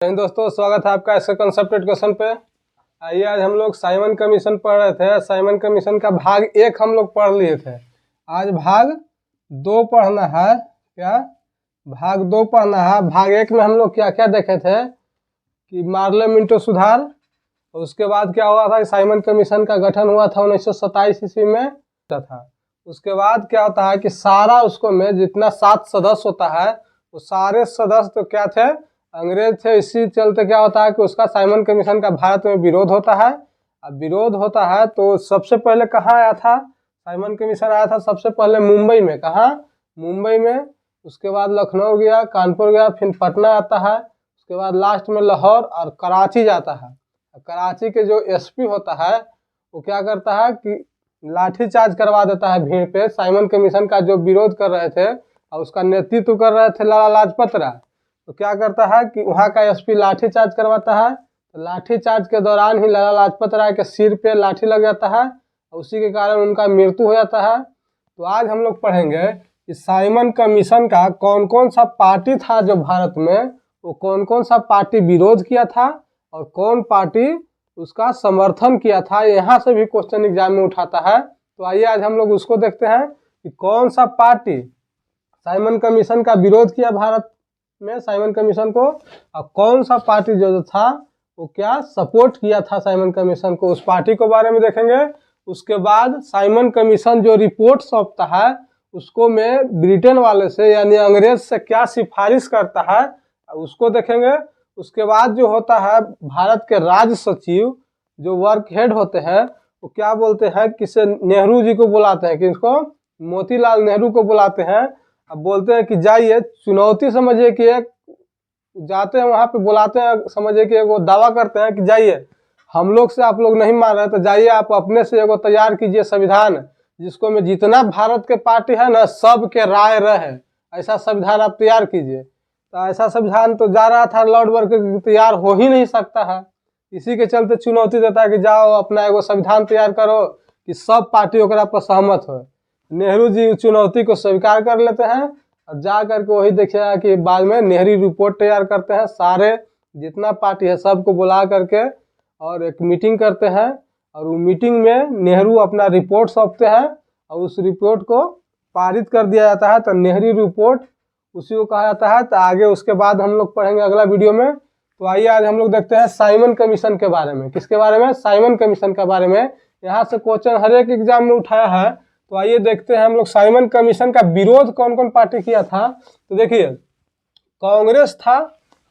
दोस्तों, स्वागत है आपका इसके कंसेप्ट क्वेश्चन पे। आइए, आज हम लोग साइमन कमीशन पढ़ रहे थे। साइमन कमीशन का भाग 1 हम लोग पढ़ लिए थे। आज भाग 2 पढ़ना है। क्या भाग 2 पढ़ना है? भाग 1 में हम लोग क्या क्या देखे थे कि मार्ले मिंटो सुधार, और उसके बाद क्या हुआ था कि साइमन कमीशन का गठन हुआ था 1927 ईस्वी में था। उसके बाद क्या होता है कि सारा उसको में जितना 7 सदस्य होता है वो सारे सदस्य तो क्या थे, अंग्रेज थे। इसी चलते क्या होता है कि उसका साइमन कमीशन का भारत में विरोध होता है। अब विरोध होता है तो सबसे पहले कहाँ आया था साइमन कमीशन? आया था सबसे पहले मुंबई में। कहाँ? मुंबई में। उसके बाद लखनऊ गया, कानपुर गया, फिर पटना आता है। उसके बाद लास्ट में लाहौर और कराची जाता है। कराची के जो एसपी होता है वो क्या करता है कि लाठीचार्ज करवा देता है भीड़ पे। साइमन कमीशन का जो विरोध कर रहे थे और उसका नेतृत्व कर रहे थे लाला लाजपत राय, तो क्या करता है कि वहाँ का एसपी लाठीचार्ज करवाता है। तो लाठीचार्ज के दौरान ही लाला लाजपत राय के सिर पे लाठी लग जाता है और उसी के कारण उनका मृत्यु हो जाता है। तो आज हम लोग पढ़ेंगे कि साइमन कमीशन का कौन कौन सा पार्टी था जो भारत में, वो कौन कौन सा पार्टी विरोध किया था और कौन पार्टी उसका समर्थन किया था। यहाँ से भी क्वेश्चन एग्जाम में उठाता है। तो आइए आज हम लोग उसको देखते हैं कि कौन सा पार्टी साइमन कमीशन का विरोध किया भारत में, साइमन कमीशन को, और कौन सा पार्टी जो था वो क्या सपोर्ट किया था साइमन कमीशन को। उस पार्टी के बारे में देखेंगे। उसके बाद साइमन कमीशन जो रिपोर्ट सौंपता है उसको में ब्रिटेन वाले से यानी अंग्रेज से क्या सिफारिश करता है उसको देखेंगे। उसके बाद जो होता है भारत के राज्य सचिव जो वर्क हेड होते हैं वो क्या बोलते हैं, किसे नेहरू जी को बुलाते हैं, किसको? मोतीलाल नेहरू को बुलाते हैं। अब बोलते हैं कि जाइए, चुनौती समझिए कि एक जाते हैं वहाँ पे, बुलाते हैं, समझिए कि वो दावा करते हैं कि जाइए, हम लोग से आप लोग नहीं मान रहे तो जाइए आप अपने से एगो तैयार कीजिए संविधान, जिसको में जितना भारत के पार्टी है ना सब के राय रहे, ऐसा संविधान आप तैयार कीजिए। तो ऐसा संविधान तो जा रहा था लॉर्ड वर्कर, तैयार हो ही नहीं सकता है। इसी के चलते चुनौती देता है कि जाओ अपना एगो संविधान तैयार करो कि सब पार्टी ओकरा पर सहमत हो। नेहरू जी चुनौती को स्वीकार कर लेते हैं और जा करके वही देखिएगा कि बाद में नेहरू रिपोर्ट तैयार करते हैं। सारे जितना पार्टी है सबको बुला करके और एक मीटिंग करते हैं और वो मीटिंग में नेहरू अपना रिपोर्ट सौंपते हैं और उस रिपोर्ट को पारित कर दिया जाता है। तो नेहरू रिपोर्ट उसी को कहा जाता है। तो आगे उसके बाद हम लोग पढ़ेंगे अगला वीडियो में। तो आइए आज हम लोग देखते हैं साइमन कमीशन के बारे में। किसके बारे में? साइमन कमीशन के बारे में। यहाँ से क्वेश्चन हर एक एग्जाम में उठाया है। तो आइए देखते हैं हम लोग साइमन कमीशन का विरोध कौन कौन पार्टी किया था। तो देखिए, कांग्रेस था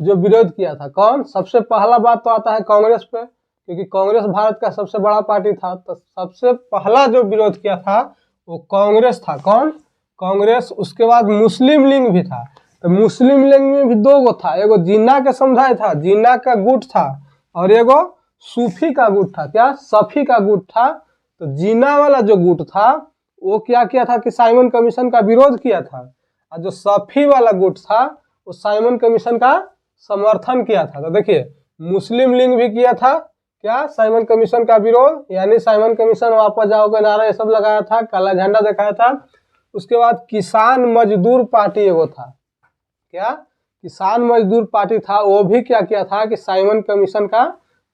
जो विरोध किया था। कौन? सबसे पहला बात तो आता है कांग्रेस पे, क्योंकि कांग्रेस भारत का सबसे बड़ा पार्टी था। तो सबसे पहला जो विरोध किया था वो कांग्रेस था। कौन? कांग्रेस। उसके बाद मुस्लिम लीग भी था। तो मुस्लिम लीग में भी 2 गो था, एगो जिन्ना का समुदाय था, जिन्ना का गुट था, और एगो सूफी का गुट था। क्या? सफी का गुट था। तो जिन्ना वाला जो गुट था वो क्या किया था कि साइमन कमीशन का विरोध किया था, और जो सफी वाला गुट था वो साइमन कमीशन का समर्थन किया था। तो देखिए, मुस्लिम लीग भी किया था क्या? साइमन कमीशन का विरोध, यानी साइमन कमीशन वापस जाओ का नारा ये सब लगाया था, काला झंडा दिखाया था। उसके बाद किसान मजदूर पार्टी एगो था। क्या? किसान मजदूर पार्टी था, वो भी क्या किया था कि साइमन कमीशन का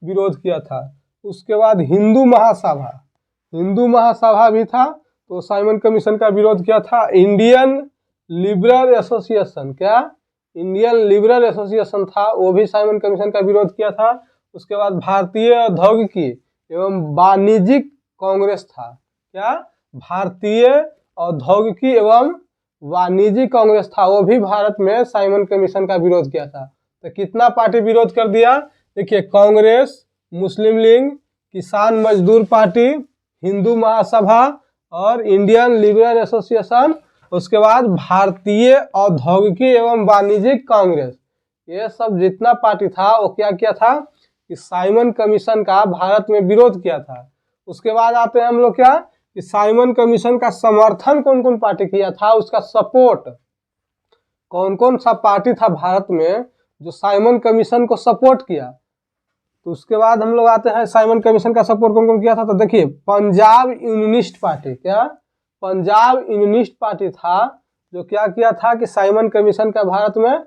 विरोध किया था। उसके बाद हिंदू महासभा, हिंदू महासभा भी था, तो साइमन कमीशन का विरोध किया था। इंडियन लिबरल एसोसिएशन, क्या? इंडियन लिबरल एसोसिएशन था, वो भी साइमन कमीशन का विरोध किया था। उसके बाद भारतीय औद्योगिकी एवं वाणिज्यिक कांग्रेस था। क्या? भारतीय औद्योगिकी एवं वाणिज्यिक कांग्रेस था, वो भी भारत में साइमन कमीशन का विरोध किया था। तो कितना पार्टी विरोध कर दिया? देखिए, कांग्रेस, मुस्लिम लीग, किसान मजदूर पार्टी, हिंदू महासभा और इंडियन लिबरल एसोसिएशन। उसके बाद भारतीय औद्योगिकी एवं वाणिज्यिक कांग्रेस। ये सब जितना पार्टी था वो क्या किया था कि साइमन कमीशन का भारत में विरोध किया था। उसके बाद आते हैं हम लोग क्या कि साइमन कमीशन का समर्थन कौन कौन पार्टी किया था, उसका सपोर्ट कौन कौन सा पार्टी था भारत में जो साइमन कमीशन को सपोर्ट किया। तो उसके बाद हम लोग आते हैं साइमन कमीशन का सपोर्ट कौन कौन किया था। तो देखिए, पंजाब यूनियनिस्ट पार्टी। क्या? पंजाब यूनियनिस्ट पार्टी था जो क्या किया था कि साइमन कमीशन का भारत में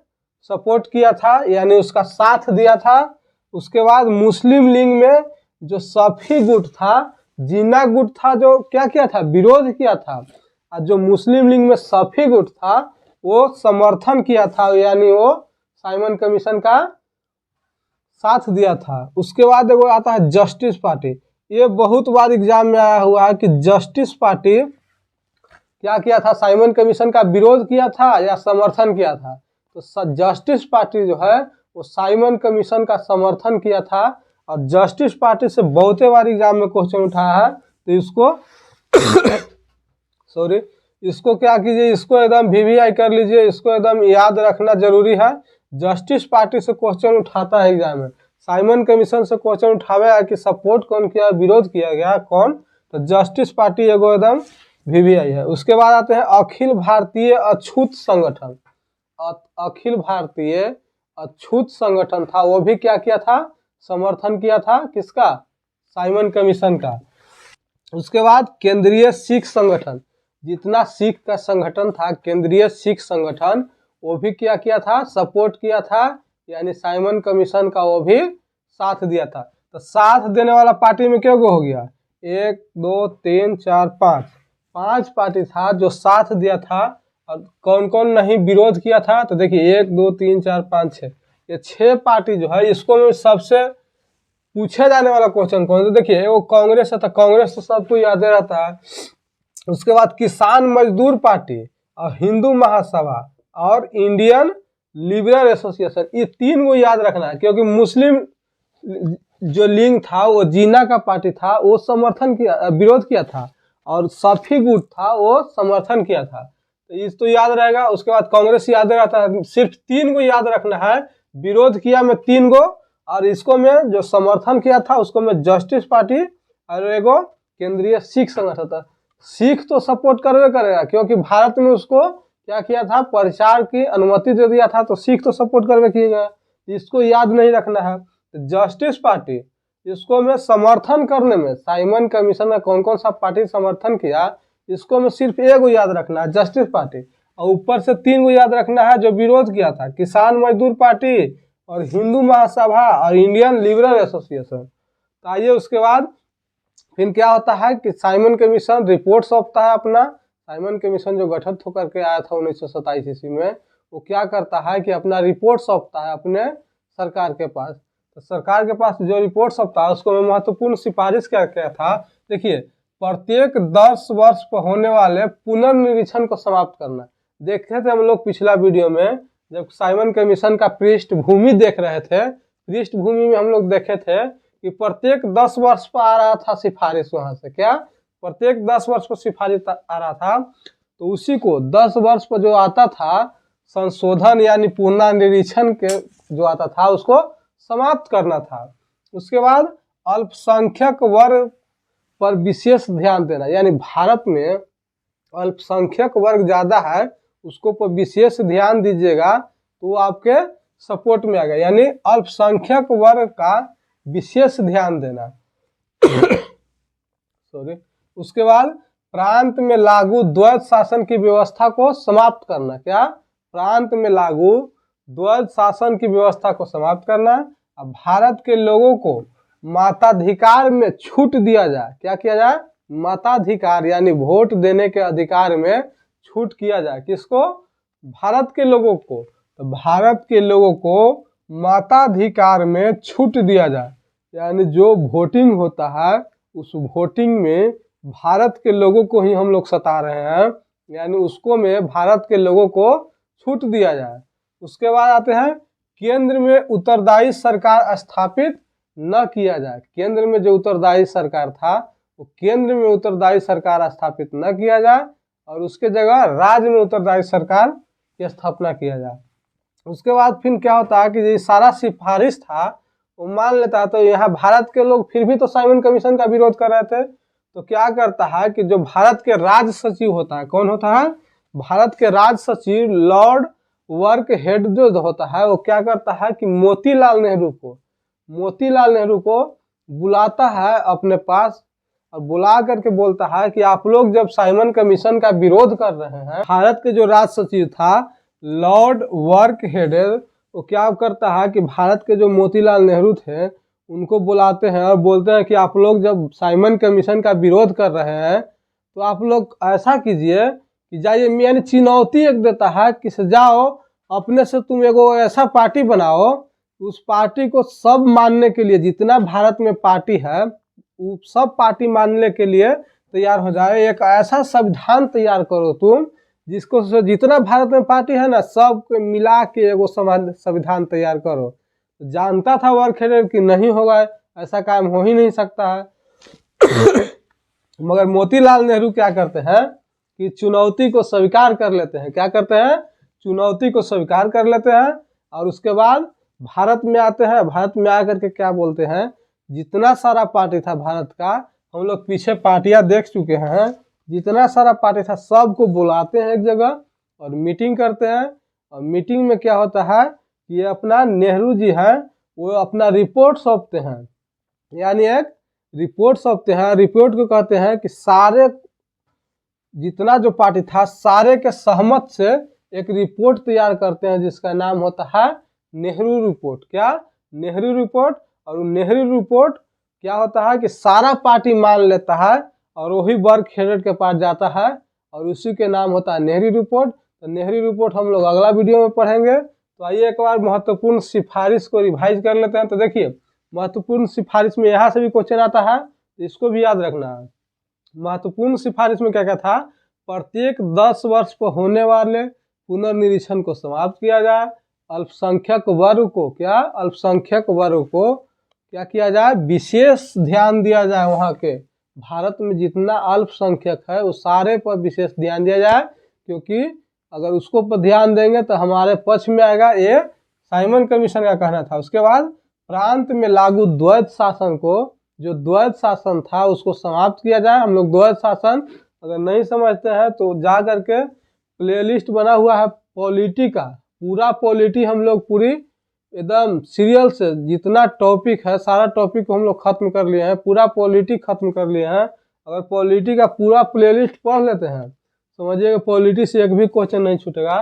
सपोर्ट किया था, यानी उसका साथ दिया था। उसके बाद मुस्लिम लीग में जो सफी गुट था, जिन्ना गुट था, जो क्या किया था, विरोध किया था। और जो मुस्लिम लीग में सफी गुट था वो समर्थन किया था, यानी वो साइमन कमीशन का साथ दिया था। उसके बाद वो आता है जस्टिस पार्टी। ये बहुत बार एग्जाम में आया हुआ है कि जस्टिस पार्टी क्या किया था, साइमन कमीशन का विरोध किया था या समर्थन किया था। तो जस्टिस पार्टी जो है वो साइमन कमीशन का समर्थन किया था। और जस्टिस पार्टी से बहुत बार एग्जाम में क्वेश्चन उठाया है, तो इसको सॉरी इसको क्या कीजिए, इसको एकदम वीवीआई कर लीजिए, इसको एकदम याद रखना जरूरी है। जस्टिस पार्टी से क्वेश्चन उठाता है एग्जाम में, साइमन कमीशन से क्वेश्चन उठावेगा कि सपोर्ट कौन किया, विरोध किया गया कौन, तो जस्टिस पार्टी एगो एकदम वीवीआई है। उसके बाद आते हैं अखिल भारतीय अछूत संगठन। अखिल भारतीय अछूत संगठन था, वो भी क्या किया था, समर्थन किया था किसका, साइमन कमीशन का। उसके बाद केंद्रीय सिख संगठन, जितना सिख का संगठन था केंद्रीय सिख संगठन, वो भी क्या किया था, सपोर्ट किया था, यानी साइमन कमीशन का वो भी साथ दिया था। तो साथ देने वाला पार्टी में क्या हो गया, 1 2 3 4 5 पार्टी था जो साथ दिया था। और कौन कौन नहीं विरोध किया था, तो देखिए 1 2 3 4 5 6, ये 6 पार्टी जो है, इसको में सबसे पूछे जाने वाला क्वेश्चन कौन, तो देखिए वो कांग्रेस है, तो कांग्रेस तो सबको याद रहता है। उसके बाद किसान मजदूर पार्टी और हिंदू महासभा और इंडियन लिबरल एसोसिएशन, ये 3 को याद रखना है, क्योंकि मुस्लिम जो लीग था वो जिन्ना का पार्टी था, वो समर्थन किया, विरोध किया था, और सफी गुट था वो समर्थन किया था। तो इस तो याद रहेगा। उसके बाद कांग्रेस याद रहता है, सिर्फ 3 को याद रखना है, विरोध किया में 3 को, और इसको में जो समर्थन किया था उसको में जस्टिस पार्टी, और एगो केंद्रीय सिख संगठन था। सिख तो सपोर्ट करवे करेगा, क्योंकि भारत में उसको क्या किया था, प्रचार की अनुमति दे दिया था, तो सिख तो सपोर्ट करवे किएगा, इसको याद नहीं रखना है। तो जस्टिस पार्टी, इसको में समर्थन करने में साइमन कमीशन में कौन कौन सा पार्टी समर्थन किया, इसको में सिर्फ एगो याद रखना है, जस्टिस पार्टी, और ऊपर से 3 को याद रखना है जो विरोध किया था, किसान मजदूर पार्टी और हिंदू महासभा और इंडियन लिबरल एसोसिएशन। तो आइए उसके बाद फिर क्या होता है कि साइमन कमीशन रिपोर्ट सौंपता है अपना। साइमन कमीशन जो गठित होकर के आया था 1927 ईस्वी में, वो क्या करता है कि अपना रिपोर्ट सौंपता है अपने सरकार के पास। तो सरकार के पास जो रिपोर्ट सौंपता है उसको में महत्वपूर्ण सिफारिश क्या क्या था, देखिए प्रत्येक 10 वर्ष पर होने वाले पुनर्निरीक्षण को समाप्त करना। देखते थे हम लोग पिछला वीडियो में, जब साइमन कमीशन का पृष्ठभूमि देख रहे थे, पृष्ठभूमि में हम लोग देखे थे कि प्रत्येक 10 वर्ष पर आ रहा था सिफारिश, वहां से क्या प्रत्येक 10 वर्ष पर सिफारिश आ रहा था, तो उसी को 10 वर्ष पर जो आता था संशोधन यानी पुनर्निरीक्षण के जो आता था उसको समाप्त करना था। उसके बाद अल्पसंख्यक वर्ग पर विशेष ध्यान देना, यानी भारत में अल्पसंख्यक वर्ग ज्यादा है, उसको पर विशेष ध्यान दीजिएगा तो आपके सपोर्ट में आ गया, यानी अल्पसंख्यक वर्ग का विशेष ध्यान देना। सॉरी। उसके बाद प्रांत में लागू द्वैध शासन की व्यवस्था को समाप्त करना, क्या प्रांत में लागू द्वैध शासन की व्यवस्था को समाप्त करना। अब भारत के लोगों को मताधिकार में छूट दिया जाए, क्या किया जाए, मताधिकार यानी वोट देने के अधिकार में छूट किया जाए, किसको, भारत के लोगों को। तो भारत के लोगों को मताधिकार में छूट दिया जाए, यानी जो वोटिंग होता है उस वोटिंग में भारत के लोगों को ही हम लोग सता रहे हैं, यानी उसको में भारत के लोगों को छूट दिया जाए। उसके बाद आते हैं केंद्र में उत्तरदायी सरकार स्थापित न किया जाए, केंद्र में जो उत्तरदायी सरकार था वो केंद्र में उत्तरदायी सरकार स्थापित न किया जाए, और उसके जगह राज्य में उत्तरदायी सरकार की स्थापना किया जाए। उसके बाद फिर क्या होता है कि ये सारा सिफारिश था वो मान लेता है, तो यहाँ भारत के लोग फिर भी तो साइमन कमीशन का विरोध कर रहे थे, तो क्या करता है कि जो भारत के राज्य सचिव होता है, कौन होता है, भारत के राज्य सचिव लॉर्ड वर्क हेड जो होता है, वो क्या करता है कि मोतीलाल नेहरू को बुलाता है अपने पास, और बुला करके बोलता है कि आप लोग जब साइमन कमीशन का विरोध कर रहे हैं, भारत के जो राज्य सचिव था लॉर्ड वर्क हेड, वो क्या करता है कि भारत के जो मोतीलाल नेहरू थे उनको बुलाते हैं और बोलते हैं कि आप लोग जब साइमन कमीशन का विरोध कर रहे हैं तो आप लोग ऐसा कीजिए कि जाइए, यानी चुनौती एक देता है कि जाओ अपने से तुम एगो ऐसा पार्टी बनाओ, उस पार्टी को सब मानने के लिए, जितना भारत में पार्टी है वो सब पार्टी मानने के लिए तैयार हो जाए। एक ऐसा संविधान तैयार करो तुम जिसको जितना भारत में पार्टी है ना सब मिला के एगो संविधान तैयार करो। जानता था वारखेड़े कि नहीं होगा, ऐसा काम हो ही नहीं सकता है। मगर मोतीलाल नेहरू क्या करते हैं कि चुनौती को स्वीकार कर लेते हैं। क्या करते हैं? चुनौती को स्वीकार कर लेते हैं और उसके बाद भारत में आते हैं। भारत में आकर के क्या बोलते हैं, जितना सारा पार्टी था भारत का, हम लोग पीछे पार्टियां देख चुके हैं, जितना सारा पार्टी था सबको बुलाते हैं एक जगह और मीटिंग करते हैं। और मीटिंग में क्या होता है कि ये अपना नेहरू जी है वो अपना रिपोर्ट सौंपते हैं, यानी एक रिपोर्ट सौंपते हैं। रिपोर्ट को कहते हैं कि सारे जितना जो पार्टी था सारे के सहमत से एक रिपोर्ट तैयार करते हैं जिसका नाम होता है नेहरू रिपोर्ट। क्या? नेहरू रिपोर्ट। और नेहरू रिपोर्ट क्या होता है कि सारा पार्टी मान लेता है और वही वारखेड़े के पास जाता है और उसी के नाम होता है नेहरू रिपोर्ट। तो नेहरू रिपोर्ट हम लोग अगला वीडियो में पढ़ेंगे। तो आइए एक बार महत्वपूर्ण सिफारिश को रिवाइज कर लेते हैं। तो देखिए, महत्वपूर्ण सिफारिश में यहाँ से भी क्वेश्चन आता है, तो इसको भी याद रखना है। महत्वपूर्ण सिफारिश में क्या क्या था? प्रत्येक 10 वर्ष पर होने वाले पुनर्निरीक्षण को समाप्त किया जाए। अल्पसंख्यक वर्ग को अल्पसंख्यक वर्ग को क्या किया जाए? विशेष ध्यान दिया जाए। वहाँ के भारत में जितना अल्पसंख्यक है वो सारे पर विशेष ध्यान दिया जाए, क्योंकि अगर उसको पर ध्यान देंगे तो हमारे पक्ष में आएगा। ये साइमन कमीशन का कहना था। उसके बाद प्रांत में लागू द्वैध शासन को, जो द्वैध शासन था उसको समाप्त किया जाए। हम लोग द्वैध शासन अगर नहीं समझते हैं तो जा करके प्लेलिस्ट बना हुआ है पॉलिटी का, पूरा पॉलिटी हम लोग पूरी एकदम सीरियल से जितना टॉपिक है सारा टॉपिक को हम लोग खत्म कर लिए हैं, पूरा पॉलिटी खत्म कर लिए हैं। अगर पॉलिटी का पूरा प्लेलिस्ट पढ़ लेते हैं समझिएगा पॉलिटी से एक भी क्वेश्चन नहीं छूटेगा।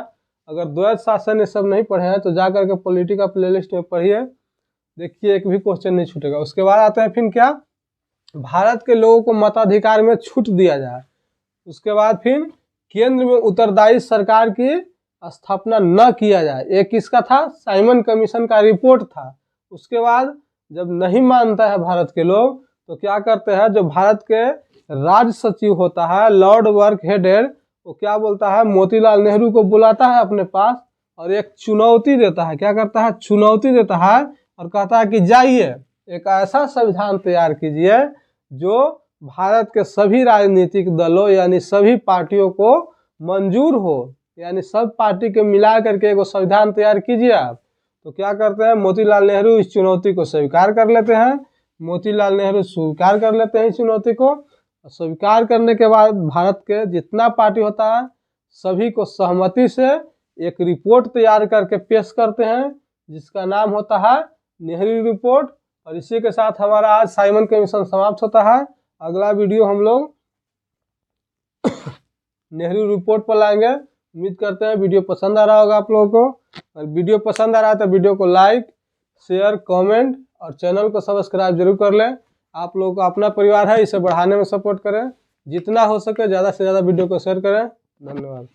अगर द्वैध शासन ये सब नहीं पढ़े हैं तो जा करके पॉलिटी का प्लेलिस्ट में पढ़िए, देखिए एक भी क्वेश्चन नहीं छूटेगा। उसके बाद आता है फिर क्या? भारत के लोगों को मताधिकार में छूट दिया जाए। उसके बाद फिर केंद्र में उत्तरदायी सरकार की स्थापना न किया जाए। एक किसका था? साइमन कमीशन का रिपोर्ट था। उसके बाद जब नहीं मानता है भारत के लोग तो क्या करते हैं, जो भारत के राज्य सचिव होता है लॉर्ड वारखेड़े, वो क्या बोलता है, मोतीलाल नेहरू को बुलाता है अपने पास और एक चुनौती देता है। क्या करता है? चुनौती देता है और कहता है कि जाइए एक ऐसा संविधान तैयार कीजिए जो भारत के सभी राजनीतिक दलों यानी सभी पार्टियों को मंजूर हो, यानी सब पार्टी के मिला करके एक संविधान तैयार कीजिए आप। तो क्या करते हैं, मोतीलाल नेहरू इस चुनौती को स्वीकार कर लेते हैं। मोतीलाल नेहरू स्वीकार कर लेते हैं इस चुनौती को। स्वीकार करने के बाद भारत के जितना पार्टी होता है सभी को सहमति से एक रिपोर्ट तैयार करके पेश करते हैं जिसका नाम होता है नेहरू रिपोर्ट। और इसी के साथ हमारा आज साइमन कमीशन समाप्त होता है। अगला वीडियो हम लोग नेहरू रिपोर्ट पर लाएंगे। उम्मीद करते हैं वीडियो पसंद आ रहा होगा आप लोगों को। और वीडियो पसंद आ रहा है तो वीडियो को लाइक, शेयर, कमेंट और चैनल को सब्सक्राइब जरूर कर लें। आप लोगों का अपना परिवार है, इसे बढ़ाने में सपोर्ट करें। जितना हो सके ज़्यादा से ज़्यादा वीडियो को शेयर करें। धन्यवाद।